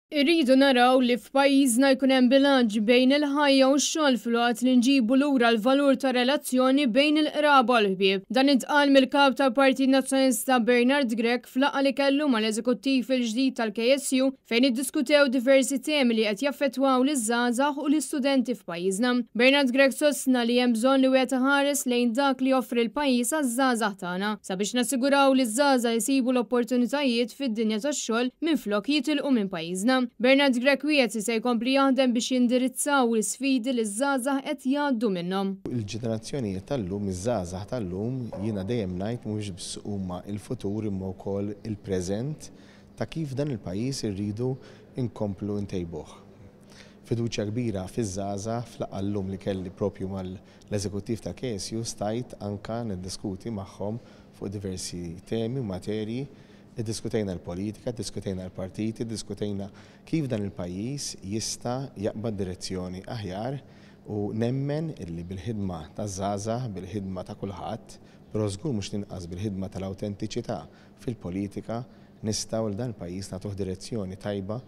Irridu naraw li f'pajjiżna jkun hemm bilanċ bejn il-ħajja u x-xogħol filwaqt li nġibu lura l-valur ta' relazzjoni bejn il-qraba u l-ħbieb. Dan intqal mill-kap tal-Partit Nazzjonalista Bernard Grech f'laqgħa li kellu mal-eżekuttiv il-ġdid tal-KSU fejn iddiskutew diversi temi li qed jaffettwaw liż-żgħażagħ u l-istudenti f'pajjiżna. Bernard Grech sostna li hemm bżonn li wieħed iħares lejn dak li joffri l-pajjiż għaż-żgħażagħ tagħna sabiex nassiguraw li ż-żgħażagħ jsibu l-opportunitajiet fid-dinja tax-xogħol minflok jitilqu minn pajjiżna. Bernard Grech wiegħed se jkompli jaħdem biex jindirizzaw l-isfidi li ż-żgħażagħ qed jgħaddu minnhom. Il-ġenerazzjonijiet tal-lum, iż-żgħażagħ tal-lum jiena dejjem ngħid mhux biss huma l-futur imma wkoll il-preżent ta' kif dan il-pajjiż irridu inkomplu ntejbuh. Fiduċja kbira fiż-żgħażagħ fl-laqgħa llum li kelli propju mal-eżekuttiv ta' KSU stajt anke niddiskuti magħhom fuq diversi temi u materji. Diskutejna l-politika, diskutejna l-partiti, diskutejna kif dan il-pajjiż jista' jaqbad direzzjoni aħjar u nemmen illi bil-ħidma taż-żgħażagħ, bil-ħidma ta' kulħadd, però żgur mhux tinqas bil-ħidma tal-awtentiċità fil-politika nistgħu l dan il-pajjiż nagħtuh direzzjoni tajba,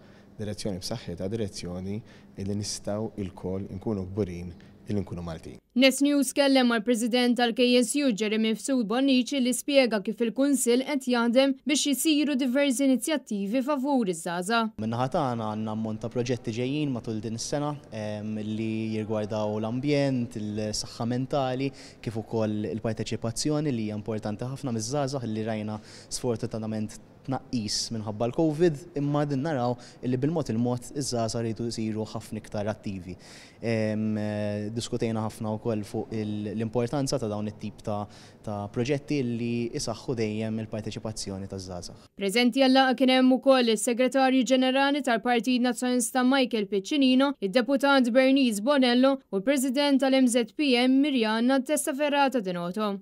direzzjoni b'saħħitha, direzzjoni illi nistgħu lkoll nkunu kburin illi nkunu Maltin. Nes News kellem mal-President tal-KSU Jeremy Fsud Bonnici li spjega kif il-Kunsill qed jaħdem biex jisiru diversi inizjattivi favur iż-żgħażagħ. Min-naħa tagħna għandna ammont ta' proġetti ġejjin matul din is-sena li jirgwardaw l-ambjent, il-saħħa mentali, kif ukoll il-parteċipazzjoni li hija importanti ħafna miż-żgħażagħ li rajna sfortunatament tnaqqis minħabba l-Covid, imma din naraw illi bil-mod iż-żgħażagħ rridu jsiru ħafna iktar attivi. Diskutejna ħafna wkoll fuq l-importanza ta' dawn it-tip ta' proġetti li isaħħu dejjem il-parteċipazzjoni taż-żgħażagħ. Preżenti għall-laqgħa kien hemm ukoll is-Segretarju Ġenerali tal-Partit Nazzjonalista Michael Piccinino, id-Deputat Bernice Bonello u l-President tal-MZPM Mirjana Testaferrata Denoto.